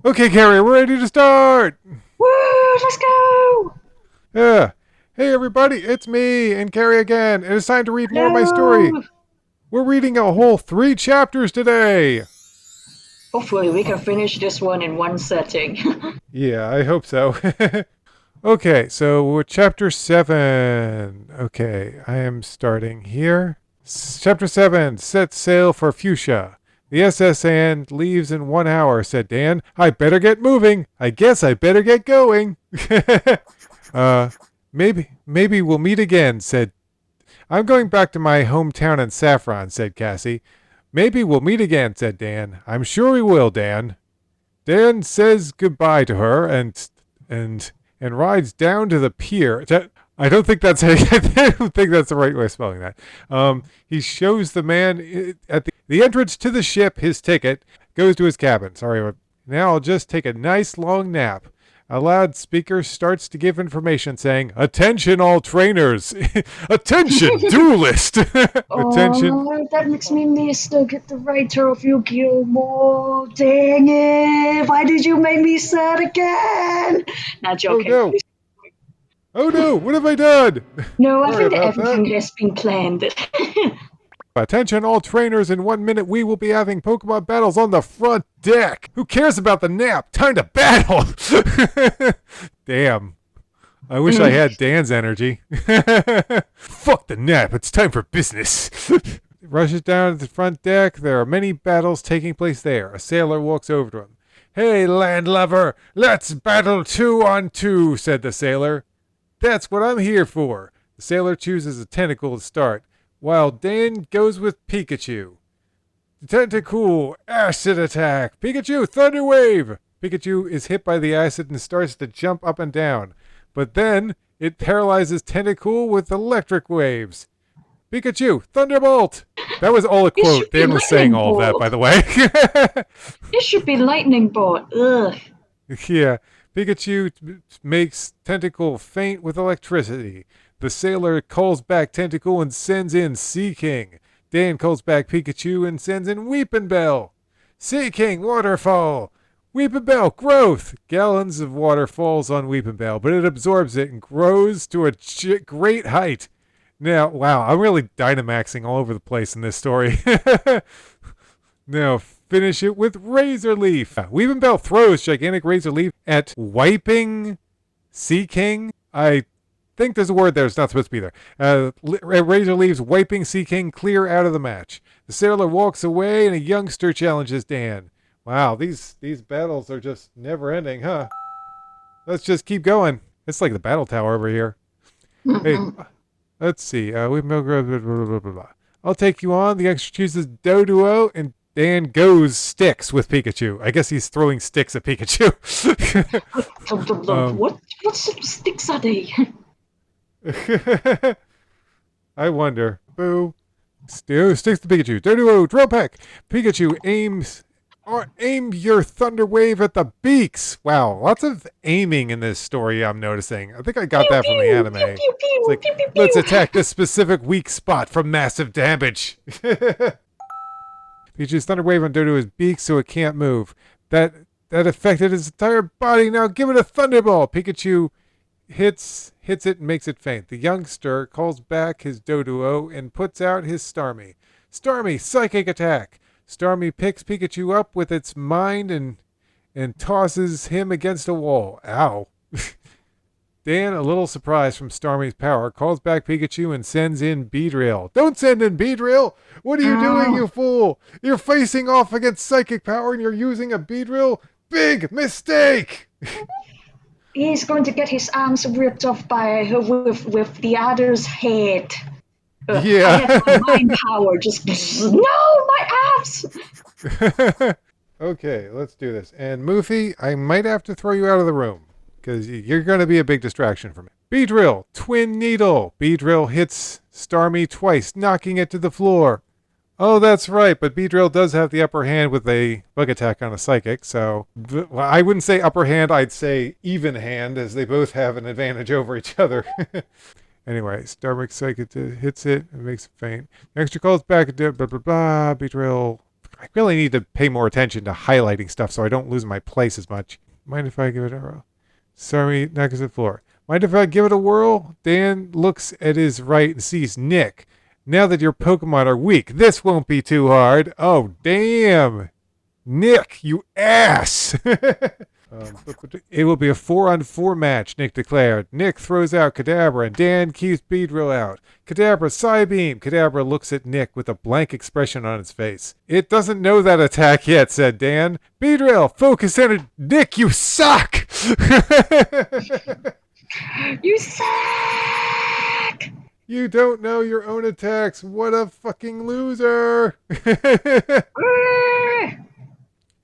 Okay, Carrie, we're ready to start. Woo! Let's go! Yeah. Hey, everybody, it's me and Carrie again. It is time to read more of my story. Hello! We're reading a whole 3 chapters today. Hopefully we can finish this one in one setting. Yeah, I hope so. Okay, so we're chapter 7. Okay, I am starting here. Chapter 7, Set Sail for Fuchsia. The SS Anne leaves in 1 hour, said Dan. I better get moving. I guess I better get going. uh, maybe we'll meet again, said. I'm going back to my hometown in Saffron, said Cassie. Maybe we'll meet again, said Dan. I'm sure we will, Dan. Dan says goodbye to her and rides down to the pier. I don't think that's I don't think that's the right way of spelling that. He shows the man at the entrance to the ship his ticket, goes to his cabin. Sorry, now I'll just take a nice long nap. A loudspeaker starts to give information saying, "Attention all trainers! Attention duelist! Attention!" Oh, that makes me miss to get the writer of Yu-Gi-Oh! More. Dang it! Why did you make me sad again? Not Oh joking. no! Oh no! What have I done? No, I Sorry think that about that. everything has been planned. Attention all trainers, in 1 minute we will be having Pokemon battles on the front deck. Who cares about the nap? Time to battle! Damn. I wish I had Dan's energy. Fuck the nap, it's time for business. Rushes down to the front deck. There are many battles taking place there. A sailor walks over to him. Hey, landlubber, let's battle 2 on 2, said the sailor. That's what I'm here for. The sailor chooses a tentacle to start, while Dan goes with Pikachu. Tentacool, acid attack. Pikachu, thunder wave. Pikachu is hit by the acid and starts to jump up and down, but then it paralyzes Tentacool with electric waves. Pikachu, thunderbolt. That was all a quote. Dan was saying all of that, by the way. It should be lightning bolt. Ugh. Yeah, Pikachu makes Tentacool faint with electricity. The sailor calls back Tentacool and sends in Sea King. Dan calls back Pikachu and sends in Weepinbell. Sea King, waterfall. Weepinbell, growth. Gallons of water falls on Weepinbell, but it absorbs it and grows to a great height. Now, wow, I'm really Dynamaxing all over the place in this story. Now, finish it with Razor Leaf. Weepinbell throws gigantic Razor Leaf at Wiping Sea King. I think there's a word there. It's not supposed to be there. Razor Leaf's Wiping Sea King clear out of the match. The sailor walks away and a youngster challenges Dan. Wow, these battles are just never ending, huh? Let's just keep going. It's like the battle tower over here. Hey, let's see. I'll take you on. The youngster chooses Doduo and Dan goes sticks with Pikachu. I guess he's throwing sticks at Pikachu. What sort of sticks are they? I wonder. Boo. Sticks to Pikachu. Doduo, drill peck. Pikachu aims. Or aim your thunder wave at the beaks. Wow, lots of aiming in this story I'm noticing. I think I got that from the anime. It's like, let's attack this specific weak spot for massive damage. Pikachu's thunder wave on Doduo's beak so it can't move. That affected his entire body. Now give it a thunderball. Pikachu hits it and makes it faint. The youngster calls back his Doduo and puts out his Starmie. Starmie, psychic attack. Starmie picks Pikachu up with its mind and tosses him against a wall. Ow. Dan, a little surprised from Starmie's power, calls back Pikachu and sends in Beedrill. Don't send in Beedrill! What are you doing, you fool? You're facing off against psychic power and you're using a Beedrill? Big mistake! He's going to get his arms ripped off by her with the other's head. Yeah. I have my mind power. Just no, my abs. Okay, let's do this. And Moofy, I might have to throw you out of the room because you're going to be a big distraction for me. Beedrill, Twin Needle. Beedrill hits Starmie twice, knocking it to the floor. Oh, that's right, but Beedrill does have the upper hand with a bug attack on a psychic, so I wouldn't say upper hand, I'd say even hand, as they both have an advantage over each other. Anyway, Starmie Psychic hits it and makes it faint. Next, calls back, blah, blah, blah, Beedrill I really need to pay more attention to highlighting stuff so I don't lose my place as much. Mind if I give it a whirl? Sorry, knocks to the floor. Mind if I give it a whirl? Dan looks at his right and sees Nick. Now that your Pokemon are weak, this won't be too hard. Oh, damn. Nick, you ass! It will be a 4-on-4 match, Nick declared. Nick throws out Kadabra and Dan keeps Beedrill out. Kadabra, Psybeam! Kadabra looks at Nick with a blank expression on its face. It doesn't know that attack yet, said Dan. Beedrill, focus energy. Nick, you suck! You suck! You don't know your own attacks. What a fucking loser!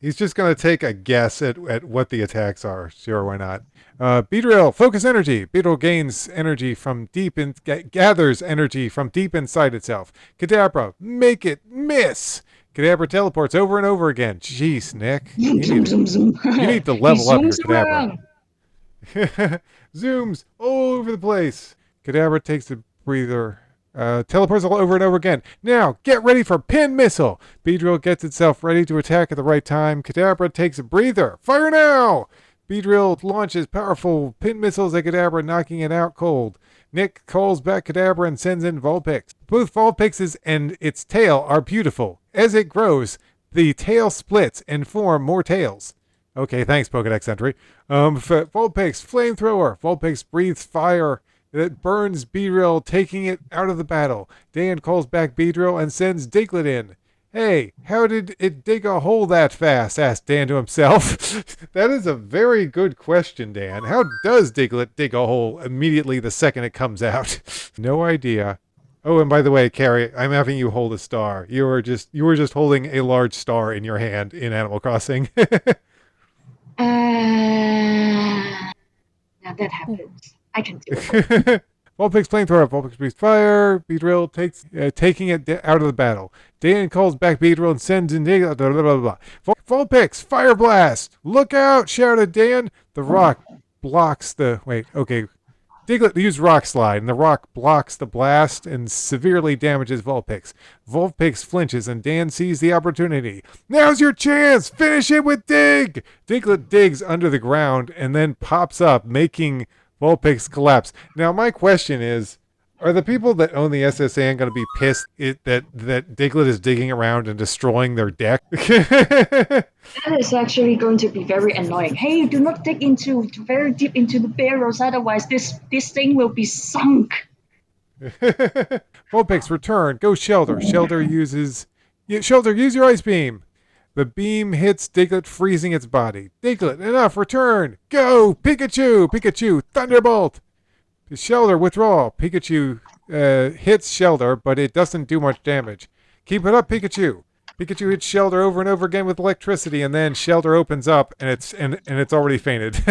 He's just going to take a guess at what the attacks are. Sure, why not? Beedrill, focus energy. Beedrill gains energy from gathers energy from deep inside itself. Kadabra, make it miss. Kadabra teleports over and over again. Jeez, Nick. You need to level up your Kadabra. Zooms all over the place. Kadabra takes a breather. Teleports all over and over again. Now, get ready for Pin Missile. Beedrill gets itself ready to attack at the right time. Kadabra takes a breather. Fire now! Beedrill launches powerful Pin Missiles at Kadabra, knocking it out cold. Nick calls back Kadabra and sends in Vulpix. Both Vulpix's and its tail are beautiful. As it grows, the tail splits and form more tails. Okay, thanks, Pokedex entry. Vulpix, Flamethrower. Vulpix breathes fire that burns Beedrill, taking it out of the battle. Dan calls back Beedrill and sends Diglett in. Hey, how did it dig a hole that fast? Asked Dan to himself. That is a very good question, Dan. How does Diglett dig a hole immediately the second it comes out? No idea. Oh, and by the way, Carrie, I'm having you hold a star. You were just holding a large star in your hand in Animal Crossing. Now that happens. I can do it. Vulpix flamethrower. Vulpix breathes fire. Beedrill taking it out of the battle. Dan calls back Beedrill and sends in Vulpix, fire blast! Look out! Shouted Dan. The rock blocks the Diglett used Rock Slide, and the rock blocks the blast and severely damages Vulpix. Vulpix flinches, and Dan sees the opportunity. Now's your chance! Finish it with Dig! Diglett digs under the ground and then pops up, making Vulpix collapse. Now, my question is, are the people that own the SSN going to be pissed that Diglett is digging around and destroying their deck? That is actually going to be very annoying. Hey, do not dig very deep into the barrels, otherwise this thing will be sunk. Vulpix, return. Go Shelter. Shelter, use your Ice Beam. The beam hits Diglett, freezing its body. Diglett, enough, return! Go! Pikachu! Pikachu, Thunderbolt! Shelter, withdraw. Pikachu hits Shelter, but it doesn't do much damage. Keep it up, Pikachu! Pikachu hits Shelter over and over again with electricity, and then Shelter opens up, and it's already fainted.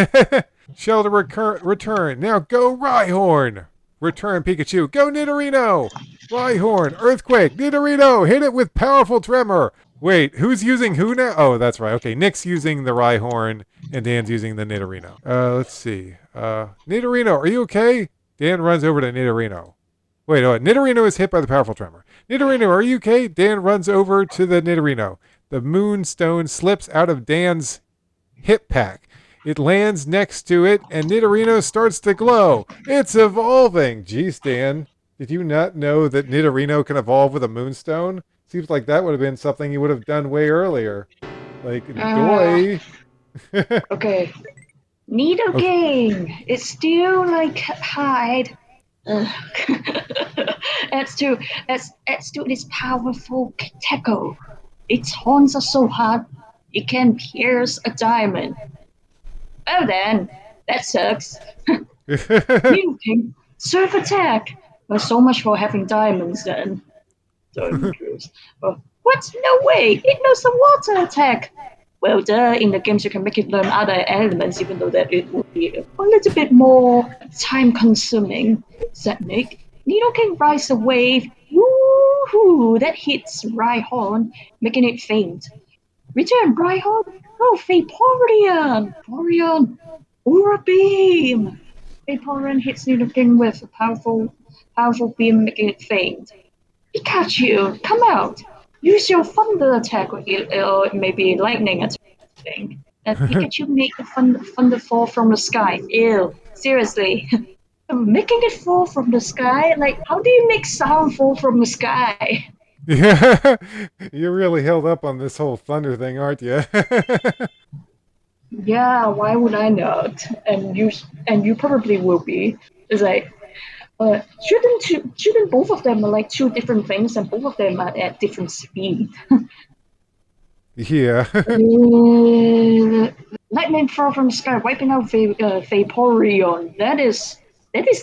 Shelter, return. Now go Rhyhorn! Return, Pikachu. Go Nidorino! Rhyhorn, Earthquake, Nidorino! Hit it with Powerful Tremor! Wait, who's using who now? Oh, that's right. Okay, Nick's using the Rhyhorn, and Dan's using the Nidorino. Let's see. Nidorino, are you okay? Dan runs over to Nidorino. Wait, Nidorino is hit by the Powerful Tremor. Nidorino, are you okay? Dan runs over to the Nidorino. The Moonstone slips out of Dan's hip pack. It lands next to it, and Nidorino starts to glow. It's evolving! Jeez, Dan. Did you not know that Nidorino can evolve with a Moonstone? Seems like that would have been something you would have done way earlier. Like, doy. Okay. Nidoking! It's still like hide. Adds to this powerful tackle. Its horns are so hard it can pierce a diamond. Oh then, that sucks. Nidoking, surf attack. Well, so much for having diamonds then. Diamond drills. What? No way! It knows the water attack! Well, in the games you can make it learn other elements, even though that it would be a little bit more time-consuming, said Nick. Nidoking rides a wave. Woohoo! That hits Rhyhorn, making it faint. Return, Rhyhorn! Oh, Vaporeon! Vaporeon! Aura Beam! Vaporeon hits Nidoking with a powerful beam, making it faint. Pikachu, come out! Use your thunder attack or maybe lightning attack. And Pikachu make the thunder fall from the sky. Ew, seriously. Making it fall from the sky? Like, how do you make sound fall from the sky? Yeah, you're really held up on this whole thunder thing, aren't you? Yeah, why would I not? And you probably will be. It's like, shouldn't both of them are like two different things, and both of them are at different speed? Yeah. Lightning fall from the sky, wiping out Vaporeon. That is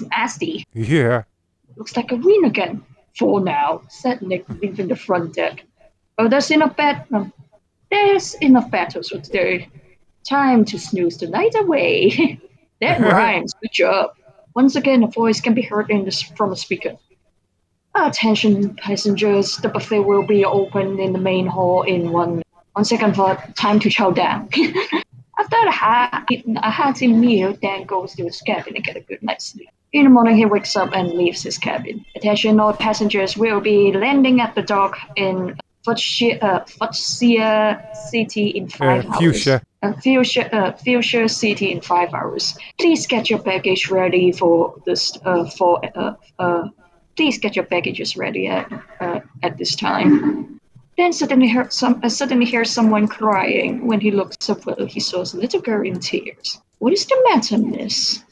nasty. Yeah. Looks like a win again. For now, said Nick, leaving the front deck. Oh, there's enough battles for today. Time to snooze the night away. That rhymes. Good job. Once again, a voice can be heard from a speaker. Attention, passengers. The buffet will be open in the main hall in 1 second for time to chow down. After a hearty meal, Dan goes to his cabin and get a good night's sleep. In the morning, he wakes up and leaves his cabin. Attention, all passengers will be landing at the dock in Fuchsia City in 5 hours. Fuchsia City in 5 hours. Please get your baggage ready for this. Please get your baggages ready at this time. Dan suddenly hears someone crying. When he looks up, he saw a little girl in tears. What is the matter, miss?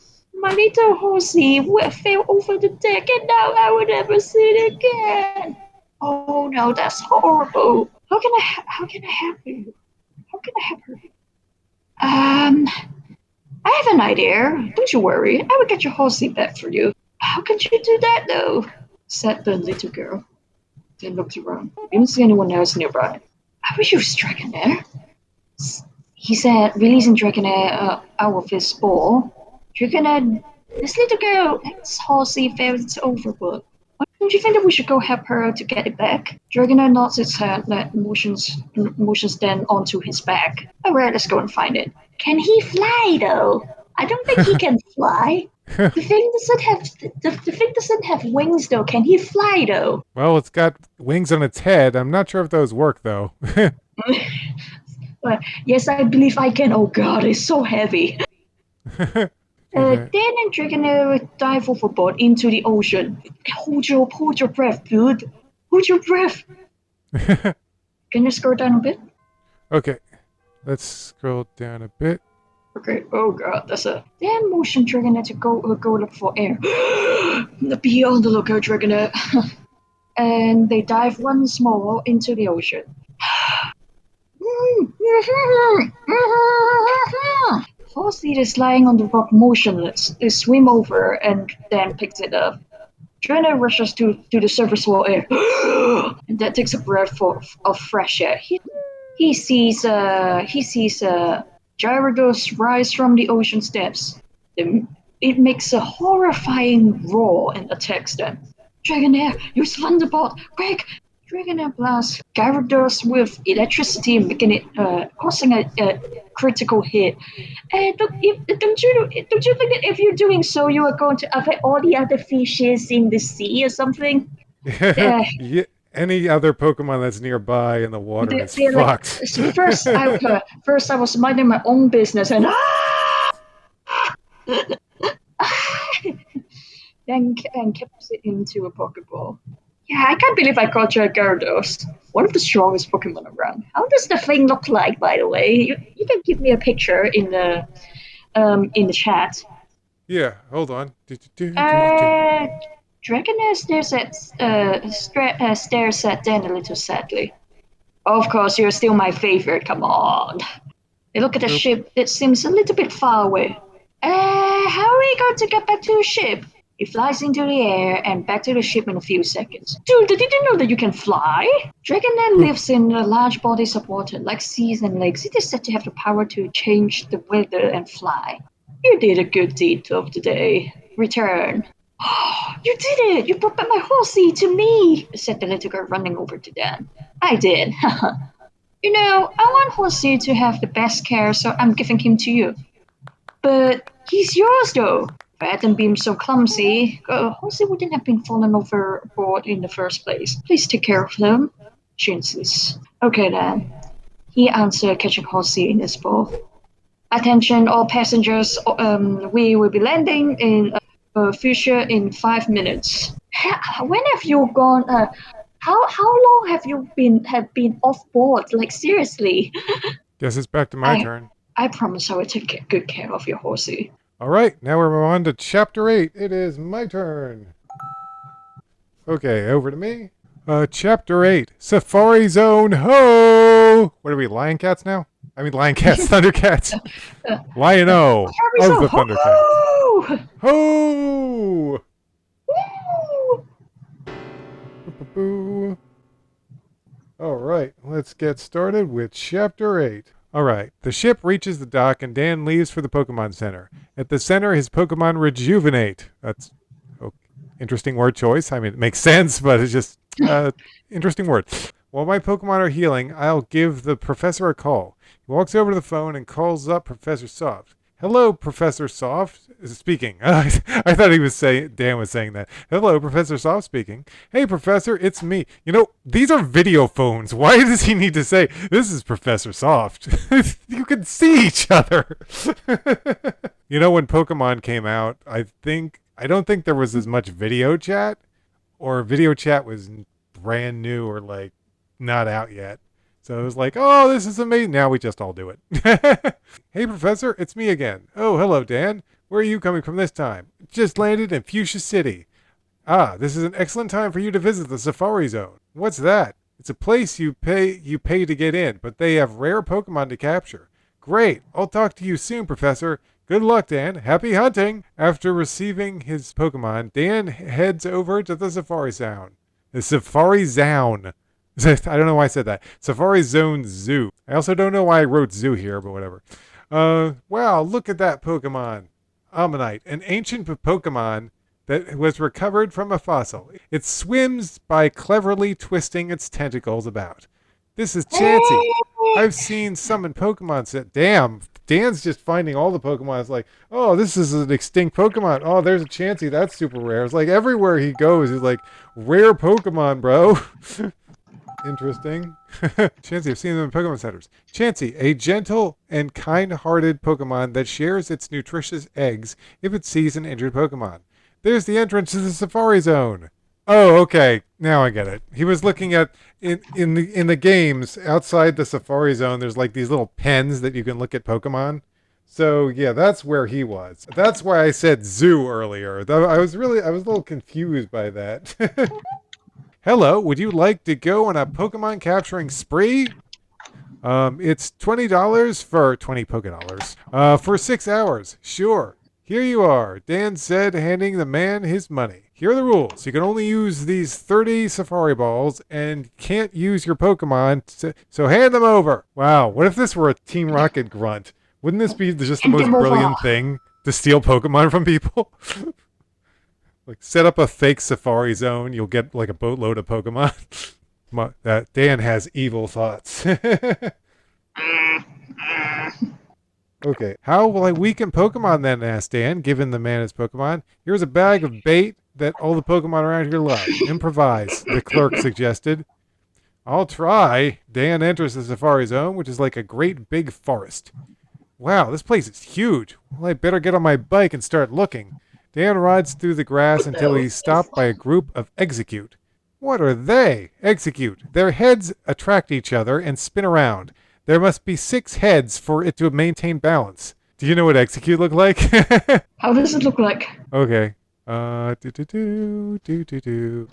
My little horsey fell over the deck, and now I will never see it again. Oh no, that's horrible. How can I help you? How can I help her? I have an idea. Don't you worry. I will get your horsey back for you. How can you do that, though? Said the little girl. Then looked around. Didn't see anyone else nearby. I wish you was Dragonair. He said, releasing Dragonair out of his ball. Dragonair, this little girl, this horsey fell overboard. Don't you think that we should go help her to get it back? Dragonair nods his head and motions Dan onto his back. Alright, let's go and find it. Can he fly, though? I don't think he can fly. The thing doesn't have wings, though. Can he fly, though? Well, it's got wings on its head. I'm not sure if those work, though. Yes, I believe I can. Oh god, it's so heavy. Dan and Dragonair dive overboard into the ocean. Hold your breath, dude. Hold your breath. Can you scroll down a bit? Okay, let's scroll down a bit. Okay. Oh god, that's a damn motion Dragonair to go look for air. Be on the lookout, Dragonair. And they dive once more into the ocean. Horsey is lying on the rock motionless. They swim over and then picks it up. Dragonair rushes to the surface for air. And then takes a breath of fresh air. He sees Gyarados rise from the ocean depths. It makes a horrifying roar and attacks them. Dragonair, use Thunderbolt, quick! Dragonair blasts Gyarados with electricity, making it causing a critical hit. And don't you think that if you're doing so, you are going to affect all the other fishes in the sea or something? Yeah, any other Pokemon that's nearby in the water is fucked. Like, first I was minding my own business and then kept it into a Pokeball. Yeah, I can't believe I caught Gyarados. One of the strongest Pokemon around. How does the thing look like, by the way? You can give me a picture in the chat. Yeah, hold on. Dragonair stares at Dan a little sadly. Of course, you're still my favorite. Come on. They look at the ship. It seems a little bit far away. How are we going to get back to the ship? It flies into the air and back to the ship in a few seconds. Dude, did you know that you can fly? Dragonair lives in large bodies of water, like seas and lakes. It is said to have the power to change the weather and fly. You did a good deed of the day. Return. Oh, you did it! You brought back my horsey to me, said the little girl, running over to Dan. I did. You know, I want Horsey to have the best care, so I'm giving him to you. But he's yours, though. If I hadn't been so clumsy, Horsey wouldn't have been fallen overboard in the first place. Please take care of him. chances. Okay then. He answered, catching Horsey in his ball. Attention, all passengers. We will be landing in future in 5 minutes. When have you gone? How long have you been off board? Like seriously? Guess it's back to my I turn. I promise I will take good care of your horsey. All right, now we're on to chapter 8. It is my turn. Okay, over to me. Chapter 8. Safari Zone Ho! What are we, Lion Cats now? I mean, Lion Cats, Thundercats. Lion-O of the Thundercats. Ho! Boo. All right, let's get started with Chapter 8. All right, the ship reaches the dock and Dan leaves for the Pokemon Center. At the center, his Pokemon rejuvenate. That's interesting word choice. I mean, it makes sense, but it's just interesting word. While my Pokemon are healing, I'll give the professor a call. He walks over to the phone and calls up Professor Soft. Hello, Professor Soft. Speaking. I thought Dan was saying that. Hello, Professor Soft speaking. Hey, Professor, it's me. You know, these are video phones. Why does he need to say, this is Professor Soft? You can see each other. You know, when Pokemon came out, I don't think there was as much video chat, or video chat was brand new or like not out yet. So it was like, oh, this is amazing. Now we just all do it. Hey, Professor, it's me again. Oh, hello, Dan. Where are you coming from this time? Just landed in Fuchsia City. Ah, this is an excellent time for you to visit the Safari Zone. What's that? It's a place you pay to get in, but they have rare Pokemon to capture. Great. I'll talk to you soon, Professor. Good luck, Dan. Happy hunting. After receiving his Pokemon, Dan heads over to the Safari Zone. The Safari Zone. I don't know why I said that. Safari Zone Zoo. I also don't know why I wrote zoo here, but whatever. Wow, look at that Pokemon. Ammonite, an ancient Pokemon that was recovered from a fossil. It swims by cleverly twisting its tentacles about. This is Chansey. I've seen some in Pokemon set. Damn, Dan's just finding all the Pokemon. It's like, oh, this is an extinct Pokemon. Oh, there's a Chansey. That's super rare. It's like everywhere he goes, he's like, rare Pokemon, bro. Interesting. Chansey, I've seen them in Pokemon centers. Chansey, a gentle and kind-hearted Pokemon that shares its nutritious eggs if it sees an injured Pokemon. There's the entrance to the Safari Zone. Oh, okay. Now I get it. He was looking at in the games outside the Safari Zone. There's like these little pens that you can look at Pokemon. So yeah, that's where he was. That's why I said zoo earlier. Though I was a little confused by that. Hello, would you like to go on a Pokemon capturing spree? It's $20 for 20 Pokedollars. For 6 hours. Sure. Here you are, Dan said, handing the man his money. Here are the rules. You can only use these 30 Safari Balls and can't use your Pokemon, so hand them over. Wow, what if this were a Team Rocket grunt? Wouldn't this be just the most brilliant thing to steal Pokemon from people? Like, set up a fake Safari Zone, you'll get like a boatload of Pokemon. Dan has evil thoughts. Okay, how will I weaken Pokemon then, asked Dan, giving the man his Pokemon. Here's a bag of bait that all the Pokemon around here love. Improvise, the clerk suggested. I'll try. Dan enters the Safari Zone, which is like a great big forest. Wow, this place is huge. Well, I better get on my bike and start looking. Dan rides through the grass until he's stopped by a group of Execute. What are they? Execute. Their heads attract each other and spin around. There must be 6 heads for it to maintain balance. Do you know what Execute look like? How does it look like? Okay.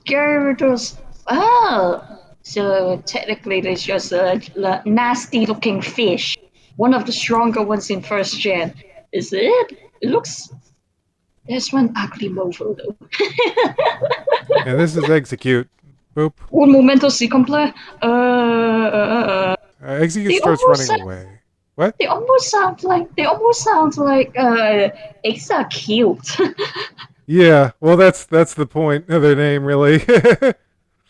Gyarados. Oh, so technically there's just a nasty-looking fish. One of the stronger ones in first gen. Is it? It looks... There's one ugly mofo though. Yeah, this is Execute. Boop. Un momento si comple. Execute starts running away. What? They almost sound like eggs are cute. Yeah, well that's the point of their name, really.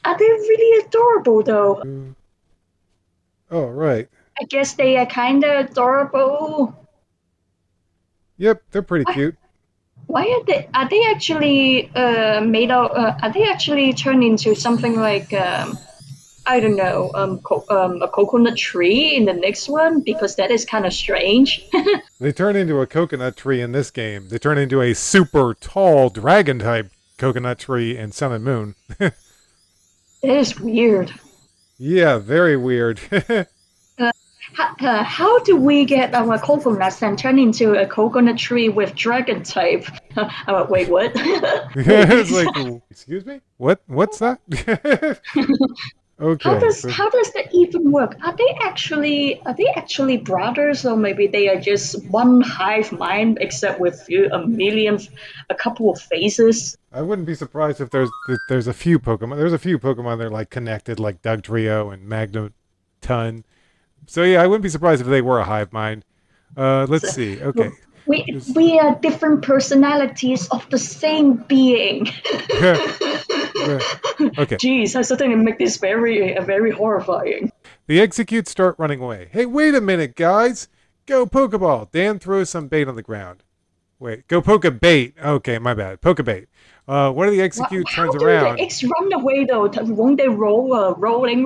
Are they really adorable though? Oh, right. I guess they are kind of adorable. Yep, they're pretty cute. Why are they? Are they actually made out? Are they actually turned into something like I don't know, a coconut tree in the next one because that is kind of strange. They turn into a coconut tree in this game. They turn into a super tall dragon type coconut tree in Sun and Moon. That is weird. Yeah, very weird. How do we get our coconuts and turn into a coconut tree with dragon type? Wait, what? It's like, excuse me? What? What's that? How Okay. does how does that even work? Are they actually brothers, or maybe they are just one hive mind, except with a couple of faces? I wouldn't be surprised if there's a few Pokemon. There's a few Pokemon that are like connected, like Dugtrio and Magneton. So yeah, I wouldn't be surprised if they were a hive mind. Let's So, see. Okay. we This- we are different personalities of the same being. okay. Jeez, I suddenly make this very horrifying. The Execute start running away. Hey, wait a minute, guys! Go Pokeball! Dan throws some bait on the ground. Wait, go Pokebait. Okay, my bad. Pokebait. One of the Execute How turns do around. the eggs run away though? Won't they roll? Rolling?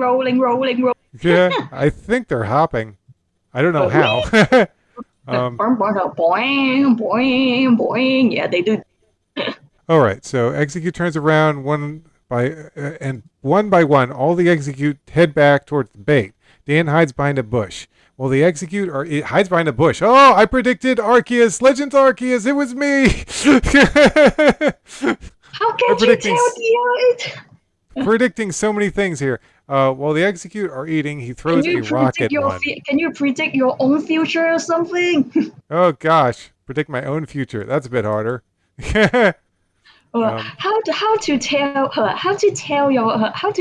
Yeah, I think they're hopping. I don't know how. Boing, boing, boing. Yeah, they do. All right, so Execute turns around and one by one, all the Execute head back towards the bait. Dan hides behind a bush. Well, the Execute it hides behind a bush. Oh, I predicted Arceus, Legends Arceus. It was me. How can I'm you predicting tell the predicting so many things here. While the Execute are eating, he Can throws you a rock predict at your one. can you predict your own future or something? Oh gosh, predict my own future. That's a bit harder. Or um, how to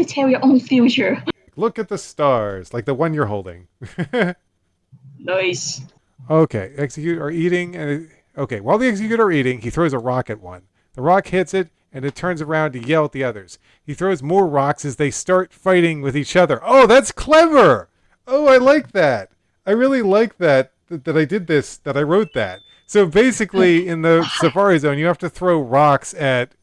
tell your own future? look at the stars, like the one you're holding. Nice. Okay, Execute are eating, okay, while the Execute are eating, he throws a rock at one. The rock hits it, and it turns around to yell at the others. He throws more rocks as they start fighting with each other. Oh, that's clever! Oh, I like that. I really like that I did this, that I wrote that. So basically, in the Safari Zone, you have to throw rocks at,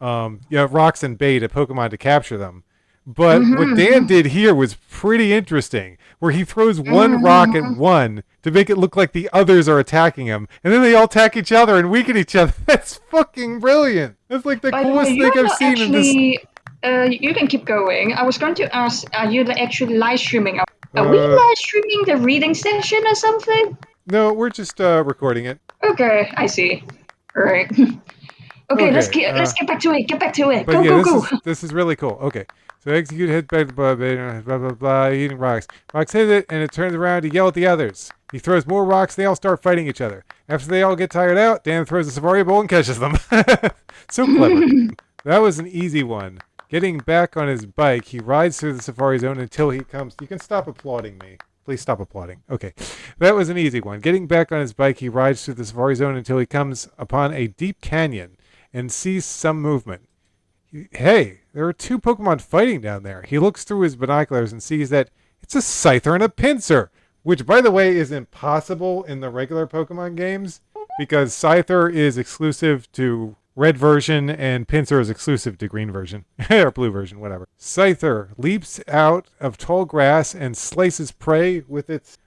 rocks and bait at Pokemon to capture them. But what Dan did here was pretty interesting, where he throws one rock at one to make it look like the others are attacking him, and then they all attack each other and weaken each other. That's fucking brilliant. That's like the By the coolest way, thing you're I've not seen in this. actually. You can keep going. I was going to ask, are you actually live streaming? Are we Uh, live streaming the reading session or something? no, we're just recording it. Okay, I see. All right. Okay, let's Okay, get back to it. Get back to it. but Go, yeah, go, go. this is really cool. Okay, so Execute hit back blah blah blah, eating rocks. Rocks hit it, and it turns around to yell at the others. He throws more rocks. They all start fighting each other. After they all get tired out, Dan throws a Safari Bowl and catches them. So clever. That was an easy one. Getting back on his bike, he rides through the Safari Zone until he comes. You can stop applauding me. Please stop applauding. Okay. That was an easy one. Getting back on his bike, he rides through the Safari Zone until he comes upon a deep canyon and sees some movement. Hey, there are two Pokemon fighting down there. He looks through his binoculars and sees that it's a Scyther and a Pinsir, which, by the way, is impossible in the regular Pokemon games because Scyther is exclusive to red version and Pinsir is exclusive to green version or blue version, whatever. Scyther leaps out of tall grass and slices prey with its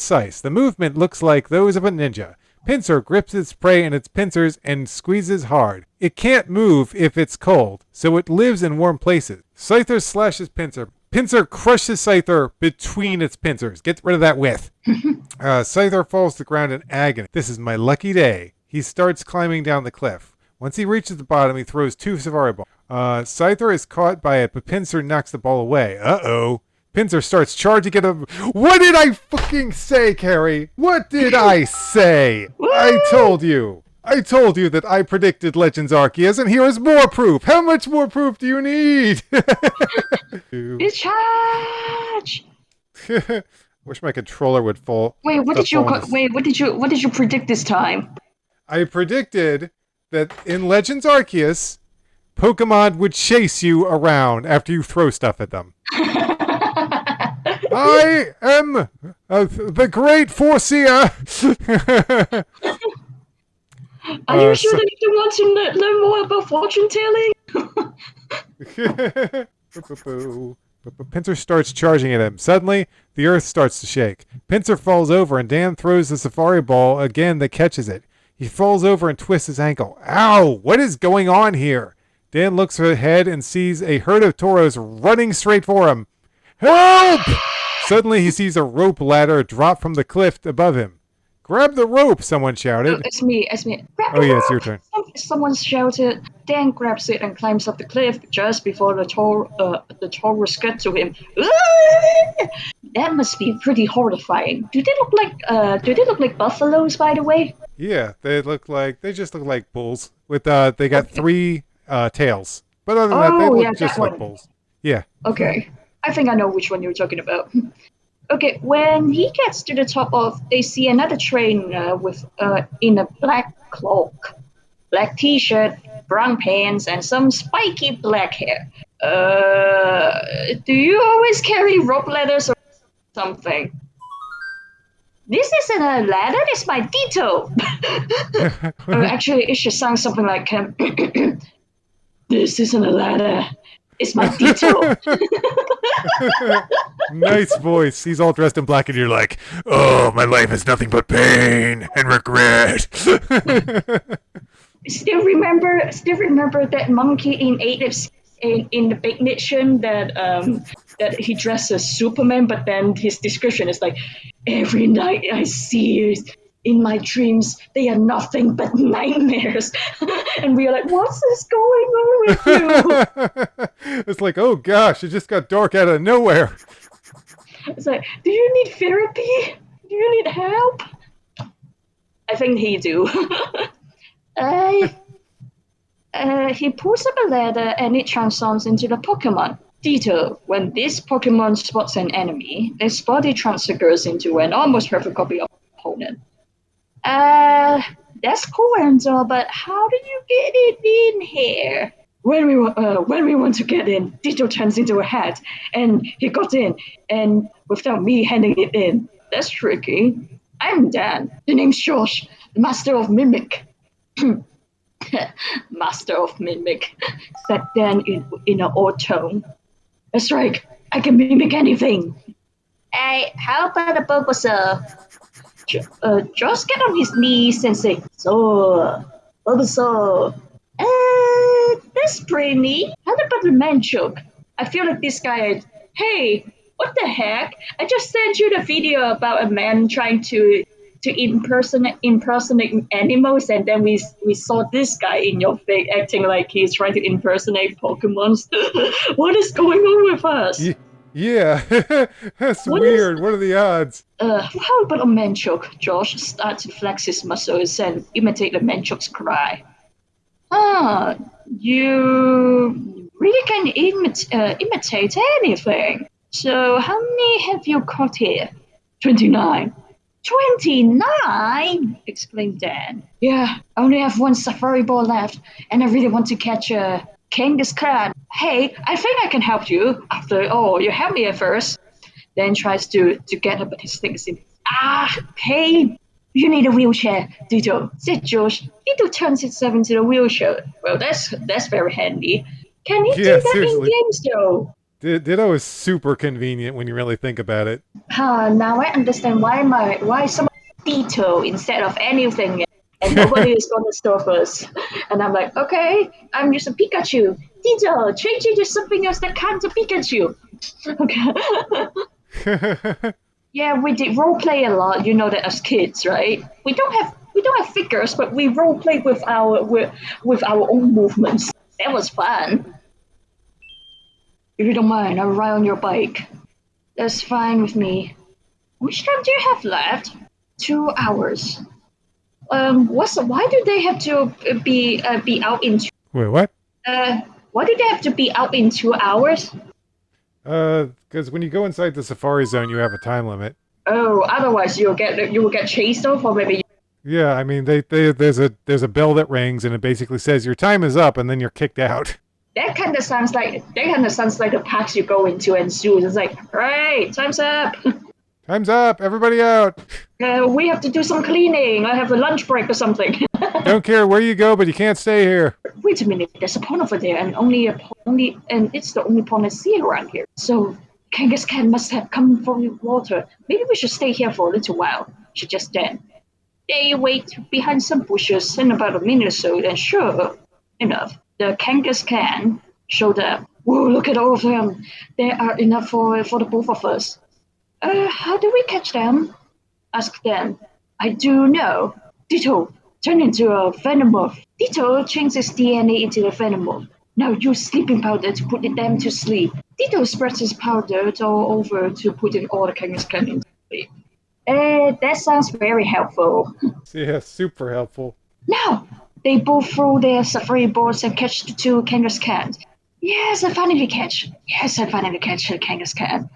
scythe. The movement looks like those of a ninja. Pinsir grips its prey in its pincers and squeezes hard. It can't move if it's cold, so it lives in warm places. Scyther slashes Pinsir. Pinsir crushes Scyther between its pincers. Get rid of that with. Scyther falls to the ground in agony. This is my lucky day. He starts climbing down the cliff. Once he reaches the bottom, he throws two Safari balls. Scyther is caught by it, but Pinsir knocks the ball away. Uh-oh. Pinsir starts charging at him. What did I fucking say, Carrie? What did I say? I told you. I told you that I predicted Legends Arceus, and here is more proof. How much more proof do you need? It's charge. Wish my controller would fall. Wait, what did you predict this time? I predicted that in Legends Arceus, Pokemon would chase you around after you throw stuff at them. I am the great foreseer. Are you sure that you want to learn more about fortune telling? But Pincer starts charging at him. Suddenly, the earth starts to shake. Pincer falls over, and Dan throws the safari ball again that catches it. He falls over and twists his ankle. Ow! What is going on here? Dan looks ahead and sees a herd of toros running straight for him. Help! Suddenly, he sees a rope ladder drop from the cliff above him. Grab the rope, someone shouted. It's me. Grab Oh, the yeah, it's rope! your turn. Someone shouted. Dan grabs it and climbs up the cliff just before the taurus get to him. That must be pretty horrifying. Do they look like buffaloes, by the way? Yeah, they just look like bulls. With they got 3 tails. But other than that, they look just like bulls. Yeah. Okay. I think I know which one you're talking about. Okay, when he gets to the top of, they see another train in a black cloak, black t-shirt, brown pants, and some spiky black hair. Do you always carry rope ladders or something? This isn't a ladder, it's my Dito. Actually, it should sound something like, this isn't a ladder, it's my Dito. Nice voice. He's all dressed in black, and you're like, oh, my life is nothing but pain and regret. Still remember that monkey in in the big mission that he dressed as Superman, but then his description is like, every night I see it in my dreams, they are nothing but nightmares. And we are like, what's this going on with you? It's like, oh gosh, it just got dark out of nowhere. It's like, do you need therapy? Do you need help? I think he do. He pulls up a ladder and it transforms into the Pokemon. Dito, when this Pokemon spots an enemy, its body transfigures into an almost perfect copy of the opponent. That's cool and all, but how do you get it in here? When we want to get in, Dito turns into a hat, and he got in, and without me handing it in. That's tricky. I'm Dan. The name's Josh, the Master of Mimic. Master of Mimic, said Dan in an odd tone. That's right, I can mimic anything. Hey, how about a Bulbasaur? Josh get on his knees and say, Bulbasaur. That's pretty neat. How about the Manchoke? I feel like this guy, hey, what the heck? I just sent you the video about a man trying to impersonate animals, and then we saw this guy in your face acting like he's trying to impersonate Pokemon. What is going on with us? Yeah, that's weird. What are the odds? How about a Manchoke? Josh starts to flex his muscles and imitate the Manchoke's cry. You really can imitate anything. So how many have you caught here? 29. 29? Exclaimed Dan. Yeah, I only have one safari ball left, and I really want to catch a Kangaskhan. Hey, I think I can help you. After all, you helped me at first. Dan tries to get up, but his things in. Hey, you need a wheelchair, Dito, said Josh. Dito turns himself into the wheelchair. Well, that's very handy. Can he do that seriously? In games, though? Ditto is super convenient when you really think about it. Now I understand why someone Dito instead of anything, and nobody is going to stop us. And I'm like, okay, I'm just a Pikachu. Dito, change it to something else that can't a Pikachu. Okay. Yeah, we did role play a lot. You know that as kids, right? We don't have figures, but we role play with our own movements. That was fun. If you don't mind, I'll ride on your bike. That's fine with me. How much time do you have left? 2 hours. Why do they have to be out in? Wait, what? Why do they have to be out in 2 hours? Because when you go inside the safari zone, you have a time limit. Oh, otherwise you will get chased off, or maybe. Yeah, I mean, there's a bell that rings, and it basically says your time is up, and then you're kicked out. That kind of sounds like the parks you go into and zoos. It's like, right, time's up. Time's up. Everybody out. We have to do some cleaning. I have a lunch break or something. Don't care where you go, but you can't stay here. Wait a minute. There's a pond over there, and it's the only pond I see around here. So Kangaskhan must have come from water. Maybe we should stay here for a little while. Suggest Dan. They wait behind some bushes in about a minute or so, and sure enough, the Kangaskhan showed up. Whoa, look at all of them. There are enough for the both of us. How do we catch them? Asked Dan. I do know. Ditto turned into a Venomoth. Ditto changed his DNA into the Venomoth. Now use sleeping powder to put them to sleep. Ditto spreads his powder all over to put in all the Kangaskhan into sleep. That sounds very helpful. Yeah, super helpful. Now, they both throw their safari boards and catch the two Kangaskhan. Yes, I finally catch the Kangaskhan.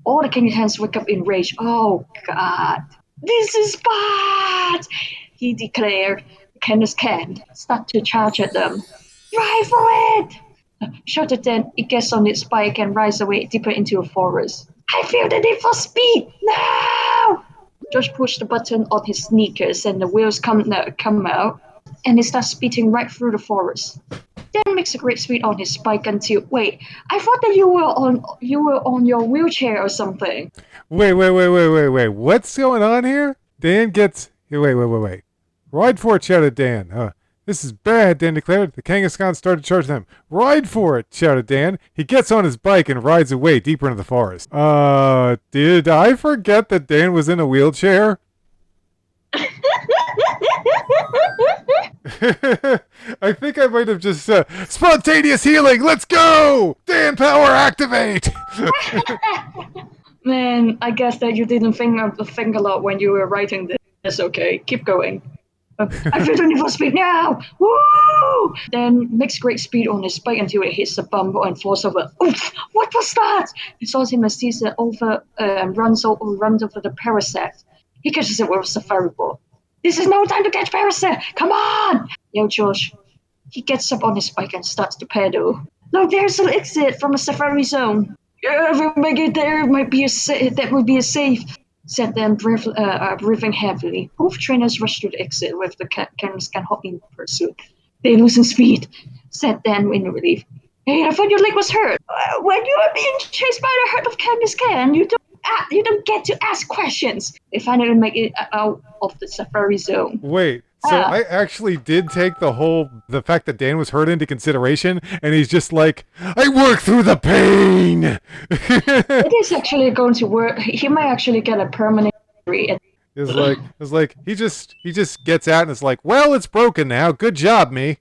All the Kangaskhan wake up in rage. Oh, God. This is bad, he declared. Kangaskhan start to charge at them. Ride for it! Shouted Dan. It gets on its bike and rides away deeper into a forest. I feel the need for speed now! Josh pushed the button on his sneakers and the wheels come out and it starts speeding right through the forest. Dan makes a great speed on his bike until wait, I thought that you were on your wheelchair or something. Wait. What's going on here? Dan gets wait. Ride for it, shouted Dan. This is bad, Dan declared. The Kangaskhan started charging them. Ride for it, shouted Dan. He gets on his bike and rides away deeper into the forest. Did I forget that Dan was in a wheelchair? I think I might have just spontaneous healing. Let's go! Dan power activate! Man, I guess that you didn't think a lot when you were writing this. That's okay. Keep going. I feel the need for speed now! Woo! Then makes great speed on his bike until it hits a bump and falls over. Oof! What was that? He saws him as he's over runs over the parasite. He catches it with a safari board. This is no time to catch parasite! Come on! Yelled Josh. He gets up on his bike and starts to pedal. Look, there's an exit from a safari zone. If we make it there, that would be a safe. Said Dan, breathing heavily. Both trainers rushed to the exit with the Kangaskhan hot in pursuit. They losing speed, said Dan in relief. Hey, I thought your leg was hurt. When you are being chased by the herd of Kangaskhan, you don't get to ask questions. They finally make it out of the safari zone. Wait, so I actually did take the fact that Dan was hurt into consideration, and he's just like, I work through the pain! It is actually going to work. He might actually get a permanent injury. It's like he just gets out and it's like, well, it's broken now. Good job, me.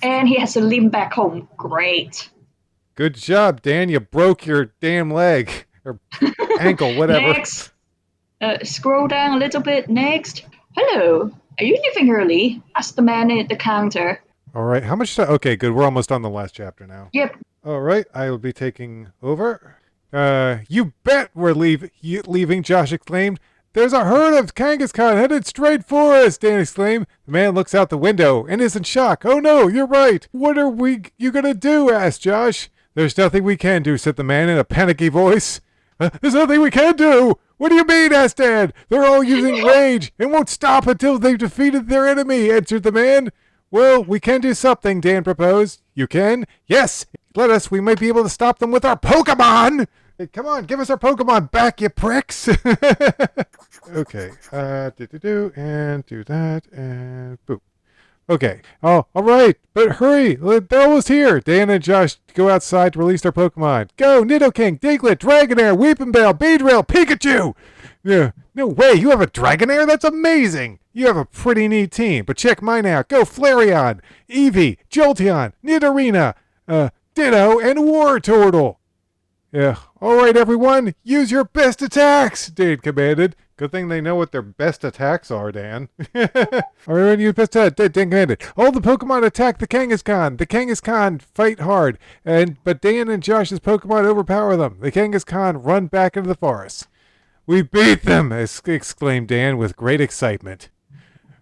And he has to limp back home. Great. Good job, Dan. You broke your damn leg or ankle, whatever. Next. Scroll down a little bit. Next. Hello. Are you leaving early? Asked the man at the counter. All right. How much time? Okay, good. We're almost on the last chapter now. Yep. All right. I will be taking over. You bet we're leaving, Josh exclaimed. There's a herd of Kangaskhan headed straight for us, Dan exclaimed. The man looks out the window and is in shock. Oh no, you're right. What are you gonna do? Asked Josh. There's nothing we can do, said the man in a panicky voice. There's nothing we can do. What do you mean? Asked Dad. They're all using rage and won't stop until they've defeated their enemy, answered the man. Well, we can do something, Dan proposed. You can? Yes. Let us. We might be able to stop them with our Pokemon. Hey, come on, give us our Pokemon back, you pricks. Okay. And do that, and boop. Okay. Oh, all right. But hurry. They're almost here. Dan and Josh go outside to release their Pokemon. Go, Nidoking, Diglett, Dragonair, Weepinbell, Beedrill, Pikachu. Yeah. No way. You have a Dragonair? That's amazing. You have a pretty neat team. But check mine out. Go Flareon, Eevee, Jolteon, Nidorina, Ditto, and Wartortle. Yeah. All right, everyone. Use your best attacks, Dan commanded. Good thing they know what their best attacks are, Dan. All right, use best attack. Dan commanded. All the Pokemon attack the Kangaskhan. The Kangaskhan fight hard, but Dan and Josh's Pokemon overpower them. The Kangaskhan run back into the forest. We beat them! Exclaimed Dan with great excitement.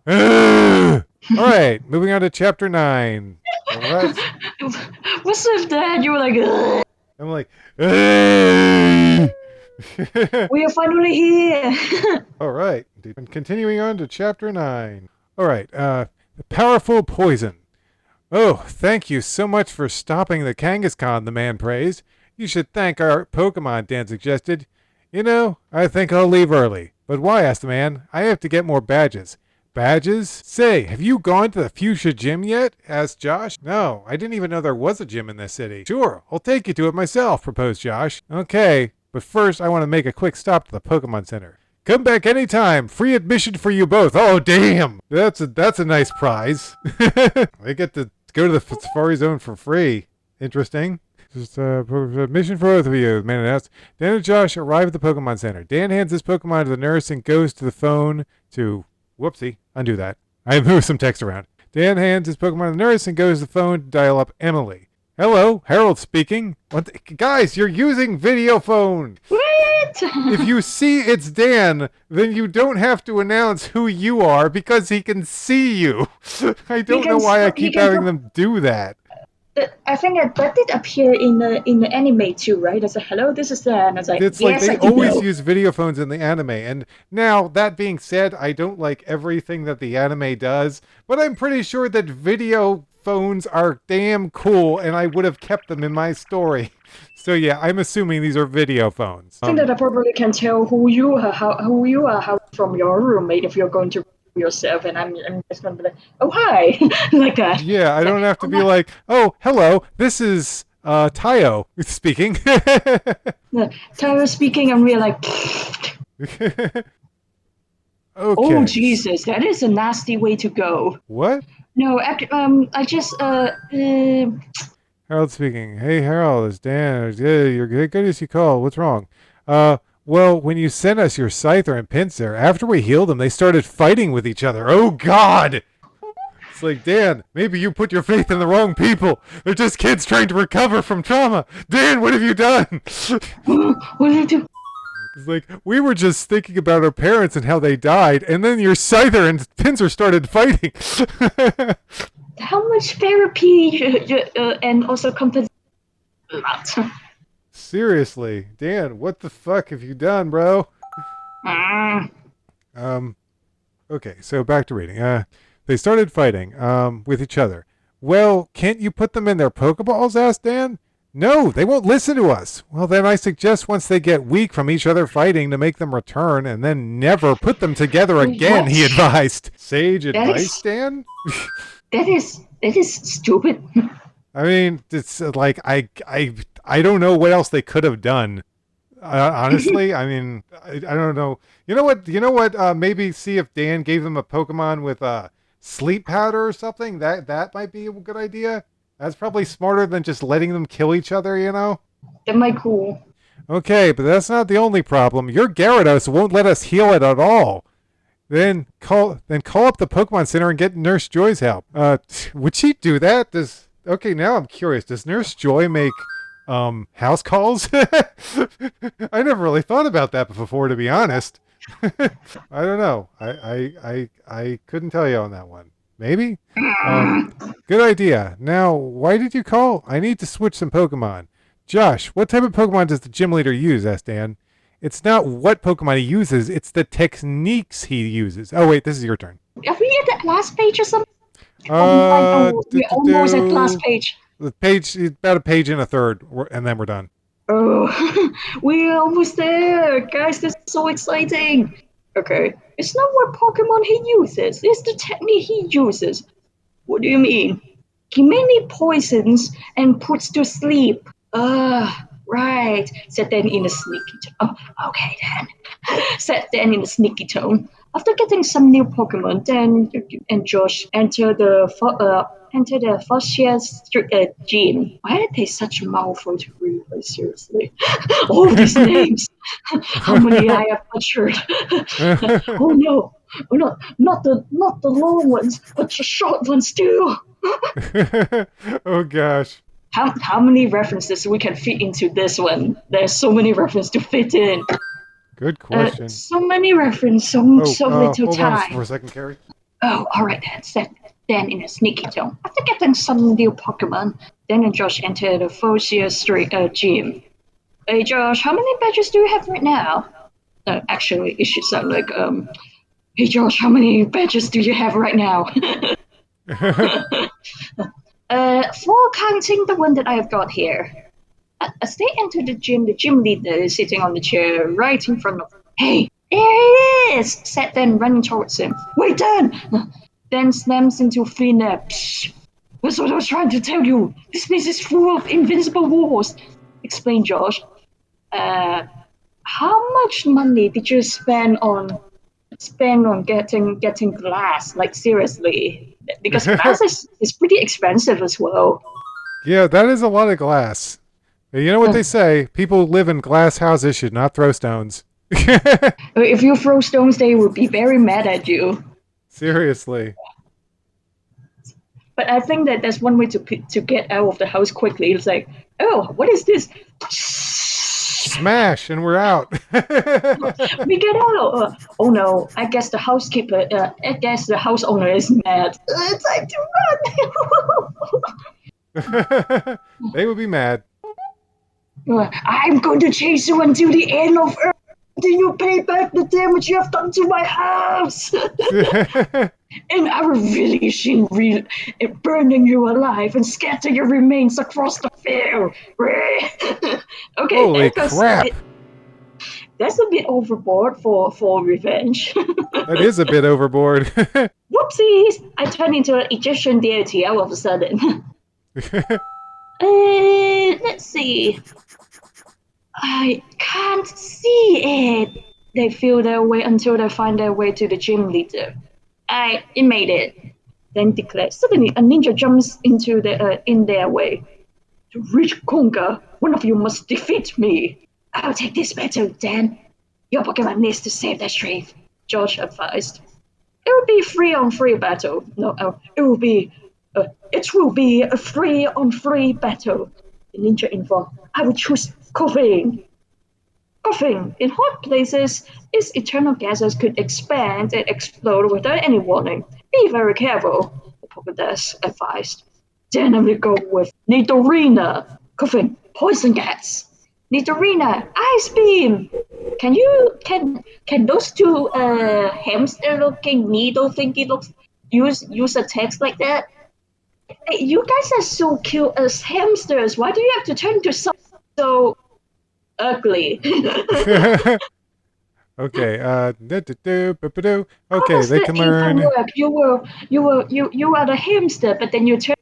All right, moving on to Chapter 9. All right. What's with that? You were like, ugh. I'm like, hey! We are finally here. All right. And continuing on to chapter 9. All right. The powerful poison. Oh, thank you so much for stopping the Kangaskhan, the man praised. You should thank our Pokemon, Dan suggested. You know, I think I'll leave early. But why, asked the man. I have to get more badges. Badges? Say, have you gone to the Fuchsia Gym yet? Asked Josh. No, I didn't even know there was a gym in this city. Sure, I'll take you to it myself, proposed Josh. Okay, but first I want to make a quick stop to the Pokemon Center. Come back anytime. Free admission for you both. Oh, damn. That's a nice prize. They get to go to the Safari Zone for free. Interesting. Just admission for both of you, the man announced. Dan and Josh arrive at the Pokemon Center. Dan hands his Pokemon to the nurse and goes to the phone to... Whoopsie. Undo that. I moved some text around. Dan hands his Pokemon to the nurse and goes to the phone to dial up Emily. Hello, Harold speaking. Guys, you're using video phone. What? If you see it's Dan, then you don't have to announce who you are because he can see you. I don't know why I keep having them do that. I think that did appear in the anime too, right? I said, hello, this is Dan. I was like, it's yes, like they always use video phones in the anime. And now, that being said, I don't like everything that the anime does, but I'm pretty sure that video phones are damn cool, and I would have kept them in my story. So yeah, I'm assuming these are video phones. I think that I probably can tell who you are from your roommate if you're going to yourself, and I'm just going to be like, oh hi, like that. Yeah, I don't have to be like, oh hello, this is Tayo speaking. Tayo speaking, and we're like, okay. Oh Jesus, that is a nasty way to go. What? No, I just Harold speaking. Hey Harold, it's Dan. You're good as you call. What's wrong? Well, when you sent us your Scyther and Pinsir, after we healed them, they started fighting with each other. Oh, God! It's like, Dan, maybe you put your faith in the wrong people. They're just kids trying to recover from trauma. Dan, what have you done? What did I do? It's like, we were just thinking about our parents and how they died, and then your Scyther and Pinsir started fighting. How much therapy and also compensation? Seriously, Dan, what the fuck have you done, bro? Okay, so back to reading. They started fighting, with each other. Well, can't you put them in their Pokeballs? Asked Dan. No, they won't listen to us. Well, then I suggest once they get weak from each other fighting to make them return and then never put them together again, What? he advised. Sage That advice, is- Dan? That is stupid. I mean, it's like, I don't know what else they could have done. Honestly, I mean, I don't know. You know what? Maybe see if Dan gave them a Pokemon with sleep powder or something. That might be a good idea. That's probably smarter than just letting them kill each other, you know? That might cool. Okay, but that's not the only problem. Your Gyarados won't let us heal it at all. Then call up the Pokemon Center and get Nurse Joy's help. Would she do that? Okay, now I'm curious. Does Nurse Joy make house calls? I never really thought about that before, to be honest. I don't know. I couldn't tell you on that one. Maybe? Good idea. Now, why did you call? I need to switch some Pokemon. Josh, what type of Pokemon does the gym leader use? Asked Dan. It's not what Pokemon he uses, it's the techniques he uses. Oh, wait, this is your turn. Are we at the last page or something? We're almost at the last page. The page, about a page and a third, and then we're done. Oh, we're almost there. Guys, this is so exciting. Okay, it's not what Pokemon he uses, it's the technique he uses. What do you mean? He mainly poisons and puts to sleep. Right, said Dan in a sneaky tone. Oh, okay then, said Dan in a sneaky tone. After getting some new Pokemon, Dan and Josh enter the Foshia's gym. Why are they such a mouthful to read? Like, seriously, all these names. How many I have butchered? Oh no, not the long ones, but the short ones too. Oh gosh. How many references we can fit into this one? There's so many references to fit in. Good question. So many references, so little hold time. on for a second, Carrie. Oh, all right then, said Dan in a sneaky tone. After getting some new Pokemon, Dan and Josh entered the Foshia's gym. Hey Josh, how many badges do you have right now? Actually, it should sound like hey Josh, how many badges do you have right now? For counting the one that I have got here. As they enter the gym leader is sitting on the chair right in front of. Hey, there he is! Said Dan, running towards him. Wait, Dan! Dan slams into three naps. That's what I was trying to tell you. This place is full of invincible walls. Explained Josh. Uh, how much money did you spend on getting glass? Like seriously, because glass is pretty expensive as well. Yeah, that is a lot of glass. You know what they say? People who live in glass houses should not throw stones. If you throw stones, they will be very mad at you. Seriously. But I think that there's one way to get out of the house quickly. It's like, oh, what is this? Smash, and we're out. We get out. Oh no! I guess the housekeeper. I guess the house owner is mad. Time to They would be mad. run. I'm going to chase you until the end of Earth. Do you pay back the damage you have done to my house? And I will finish in burning you alive and scatter your remains across the field. Okay, Holy crap. That's a bit overboard for revenge. That is a bit overboard. Whoopsies! I turned into an Egyptian deity all of a sudden. Let's see. I can't see it. They feel their way until they find their way to the gym leader. It made it. Then declared. Suddenly, a ninja jumps in their way. To reach Konga, one of you must defeat me. I'll take this battle, Dan. Your Pokemon needs to save their strength, George advised. It will be 3-on-3 battle. No, it will be a 3-on-3 battle. The ninja informed. I will choose coughing. Coughing in hot places, its eternal gases could expand and explode without any warning. Be very careful, the Pokedex advised. Then I will go with Nidorina. Coughing, poison gas. Nidorina, ice beam. Can those two hamster-looking needle thingy use a text like that? Hey, you guys are so cute as hamsters. Why do you have to turn into something so ugly? Okay, okay, they can learn. Work? You are the hamster, but then you turn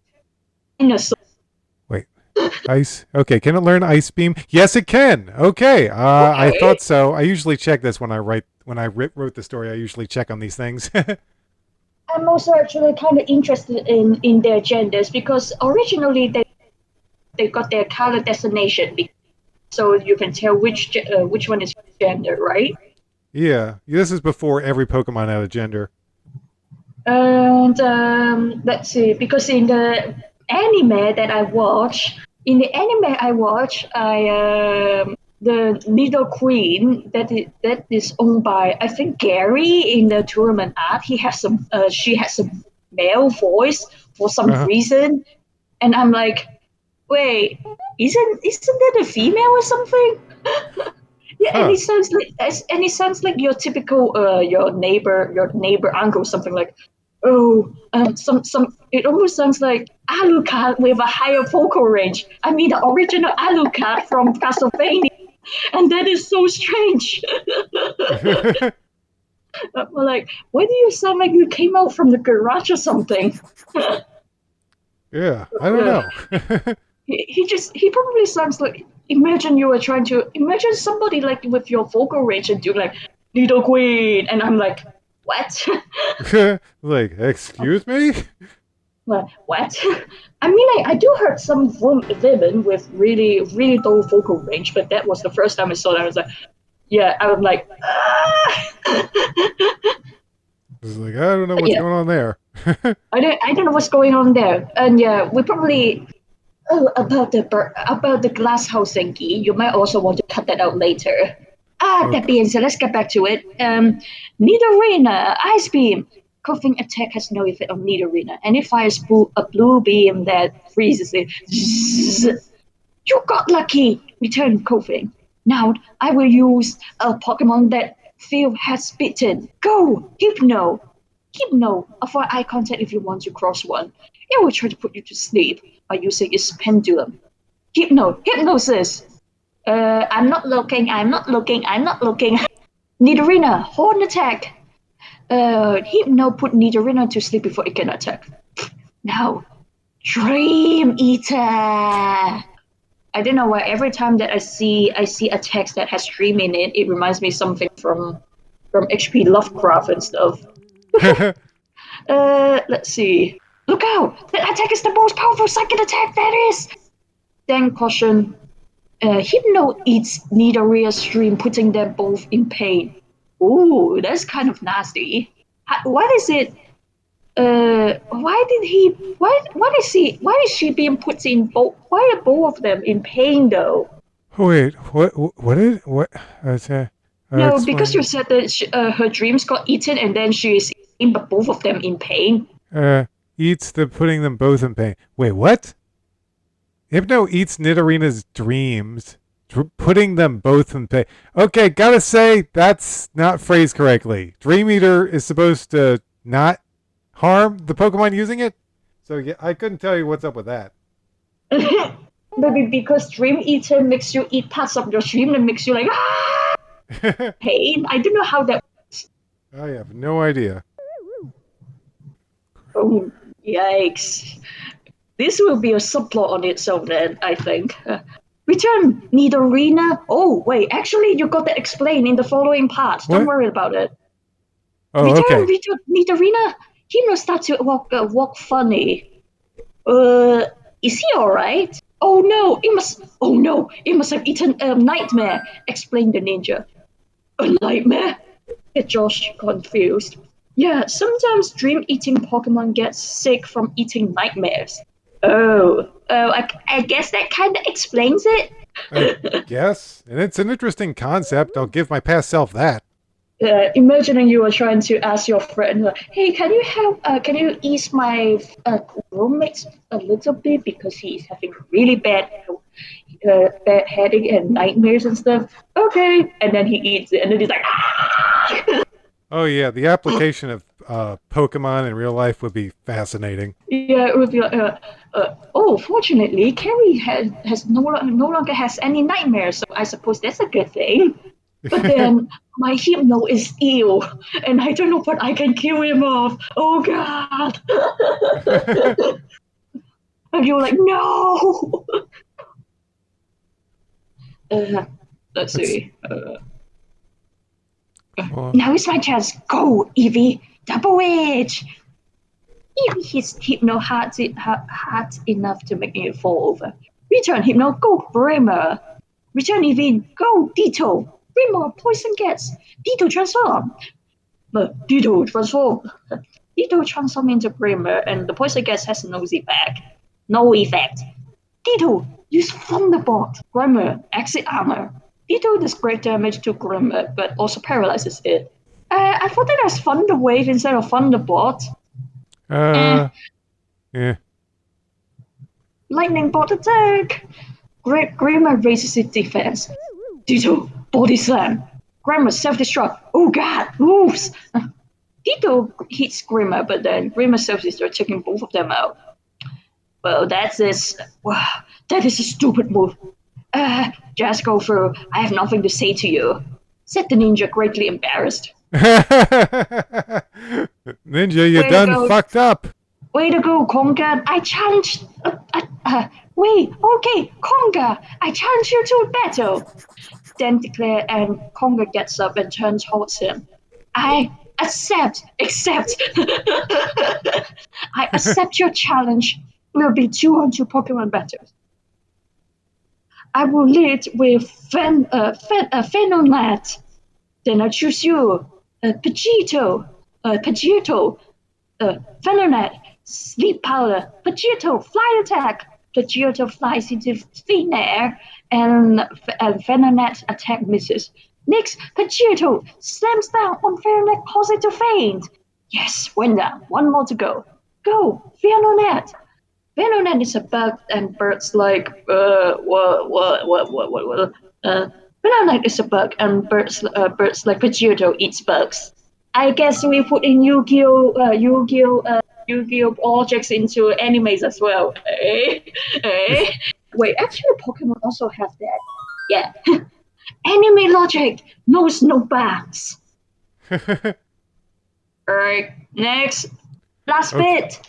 into dinosaur. Wait, ice. Okay, can it learn ice beam? Yes, it can. Okay, I Okay. thought so. I usually check this when I wrote the story. I usually check on these things. I'm also actually kind of interested in their genders because originally they got their color designation, so you can tell which one is gender, right? Yeah, this is before every Pokemon had a gender. And let's see, because in the anime that I watch, the Needle Queen that is owned by I think Gary in the tournament art. She has a male voice for some Uh-huh. reason, and I'm like, wait, isn't that a female or something? Yeah, Huh. and he sounds like your typical your neighbor uncle, something like, oh, some. It almost sounds like Alucard with a higher vocal range. I mean, the original Alucard from Castlevania, and that is so strange. We're like, why do you sound like you came out from the garage or something? Yeah, I don't know. He probably sounds like, imagine somebody like with your vocal range and do like Little Queen, and I'm like, what? Like, excuse me? What? I mean, I do heard some women with really low vocal range, but that was the first time I saw that. I was like, yeah, I was like, It's like, I don't know what's yeah, going on there. I don't know what's going on there, and yeah, we probably. Oh, about the glass house thingy, you might also want to cut that out later. That Okay. being said, let's get back to it. Nidorina, Ice Beam. Coughing attack has no effect on Nidorina, and it fires a blue beam that freezes it. Zzz. You got lucky, returned Koffing. Now I will use a Pokemon that Phil has bitten. Go, Hypno! Hypno, avoid eye contact if you want to cross one. It will try to put you to sleep by using its pendulum. Hypno, hypnosis! I'm not looking, I'm not looking, I'm not looking. Nidorina, horn attack! Hypno put Nidorina to sleep before it can attack. Now, Dream Eater! I don't know why every time that I see a text that has dream in it, it reminds me something from HP Lovecraft and stuff. Let's see. Look out! That attack is the most powerful psychic attack that is! Then caution. Hypno eats Nidoria's dream, putting them both in pain. Ooh, that's kind of nasty. What is it? Why is she being put in both? Why are both of them in pain though? Wait, what? No, Explain. because you said that her dreams got eaten and then she is in, but both of them in pain. Eats the putting them both in pain. Wait, what? Hypno eats Nidorina's dreams, putting them both in pain. Okay, gotta say, that's not phrased correctly. Dream Eater is supposed to not harm the Pokemon using it? So yeah, I couldn't tell you what's up with that. Maybe because Dream Eater makes you eat parts of your dream that makes you like, pain. I don't know how that works. I have no idea. Oh, yikes. This will be a subplot on its own then, I think. Return Nidorina. Oh, wait, actually, you got that explained in the following part. What? Don't worry about it. Oh, Return okay. Nidorina. He must start to walk funny. Is he alright? Oh no, it must have eaten a nightmare, explained the ninja. A nightmare? Get Josh confused. Yeah, sometimes dream-eating Pokemon get sick from eating nightmares. I guess that kind of explains it. I guess. And it's an interesting concept. I'll give my past self that. Imagining you were trying to ask your friend, hey, can you help, can you ease my roommate a little bit because he's having really bad headache and nightmares and stuff. Okay, and then he eats it, and then he's like, Oh yeah, the application of Pokemon in real life would be fascinating. Yeah, it would be like, oh, fortunately, Carrie has no longer has any nightmares, so I suppose that's a good thing. But then my Hypno is ill, and I don't know what I can kill him off. Oh God! And you're like, no. Let's see. Now it's my chance. Go, Eevee. Double edge. Eevee hits Hypno hard enough to make it fall over. Return Hypno. Go, Brimmer. Return Eevee. Go, Ditto. Brimmer, poison gets. Ditto transform. Ditto transform. Ditto transform into Brimmer, and the poison gas has no effect. No effect. Ditto, use Thunderbolt. Grimmer, exit armor. Ditto does great damage to Grimmer, but also paralyzes it. I thought that was Thunder Wave instead of Thunderbolt. Yeah. Lightning Bolt attack. Grimmer raises its defense. Ditto, body slam. Grimmer self-destruct. Oh God, moves. Ditto hits Grimmer, but then Grimmer self-destruct, taking both of them out. Well, that is a stupid move. Just go through. I have nothing to say to you, said the ninja, greatly embarrassed. Ninja, you done fucked up. Way to go, Konga. I challenge. Wait, okay, Konga. I challenge you to a battle. Then declare, and Konga gets up and turns towards him. I accept. I accept your challenge. Will be 200 Pokemon battles. I will lead with Phenolat. Then I choose you, Pidgeotto, Phenolat, Sleep Powder, Pidgeotto, Fly Attack. Pidgeotto flies into thin air, and Phenolat attack misses. Next, Pidgeotto slams down on Phenolat, causing it to faint. Yes, went down. One more to go. Go, Phenolat. Venonat is a bug, and birds like Venonat is a bug, and birds like Pidgeotto eats bugs. I guess we put in Yu-Gi-Oh objects into animes as well. Eh? Eh? Wait, actually, Pokemon also have that. Yeah, anime logic knows no bounds. All right, next, last Okay. bit.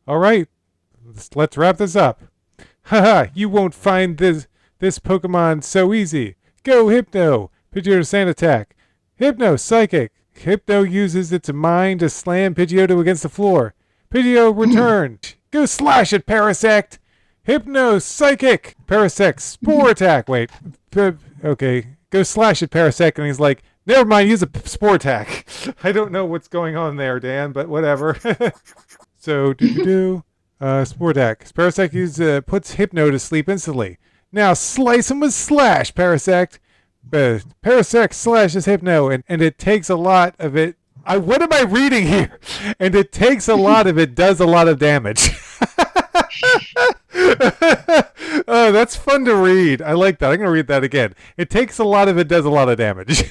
All right, let's wrap this up. Haha, you won't find this Pokemon so easy. Go Hypno! Pidgeotto Sand Attack. Hypno Psychic. Hypno uses its mind to slam Pidgeotto against the floor. Pidgeotto return. Go slash it, Parasect. Hypno Psychic. Parasect Spore Attack. Wait. Okay. Go slash it, Parasect. And he's like, never mind, use a Spore Attack. I don't know what's going on there, Dan, but whatever. So, Spore Attack. Parasect puts Hypno to sleep instantly. Now slice him with Slash, Parasect. Parasect slashes Hypno, and it takes a lot of it. What am I reading here? And it takes a lot of it, does a lot of damage. Oh, that's fun to read. I like that. I'm going to read that again. It takes a lot of it, does a lot of damage.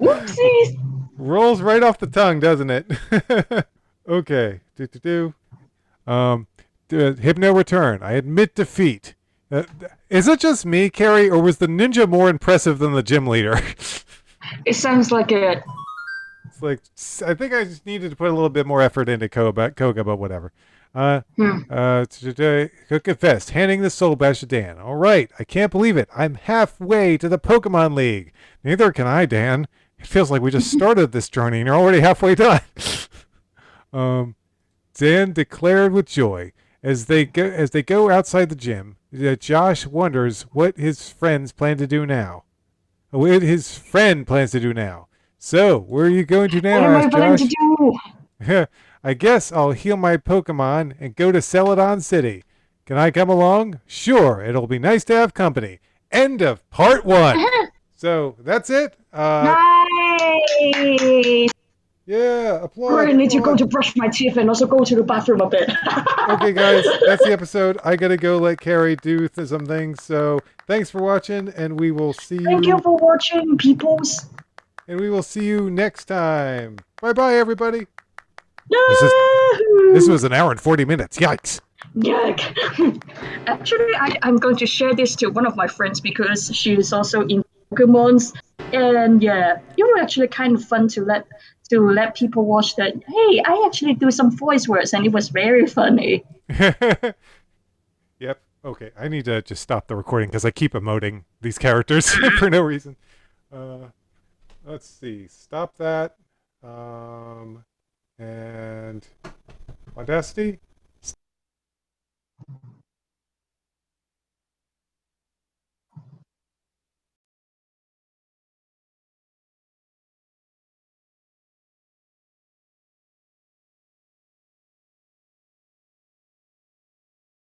Whoopsies. Rolls right off the tongue, doesn't it? Okay. Hypno return. I admit defeat. Is it just me, Carrie, or was the ninja more impressive than the gym leader? It sounds like it. It's like, I think I just needed to put a little bit more effort into Koga, but whatever. Today, confessed, handing the soul badge to Dan. All right, I can't believe it. I'm halfway to the Pokemon League. Neither can I, Dan. It feels like we just started this journey and you're already halfway done. Dan declared with joy as they go outside the gym. Josh wonders what his friends plan to do now. What his friend plans to do now. So, where are you going to now? What am I planning to do? I guess I'll heal my Pokemon and go to Celadon City. Can I come along? Sure, it'll be nice to have company. End of part 1. So, that's it. Nice. Yeah, applaud. I need to go to brush my teeth and also go to the bathroom a bit. Okay, guys, that's the episode. I gotta go let Carrie do some things. So thanks for watching, and we will see you. Thank you for watching, peoples. And we will see you next time. Bye, bye, everybody. No! This was an hour and 40 minutes. Yikes. Yuck. Actually, I'm going to share this to one of my friends because she is also in Pokemons. And yeah, it was actually kind of fun to let people watch that. Hey, I actually do some voice words, and it was very funny. Yep. Okay, I need to just stop the recording because I keep emoting these characters for no reason. Let's see. Stop that. And Audacity.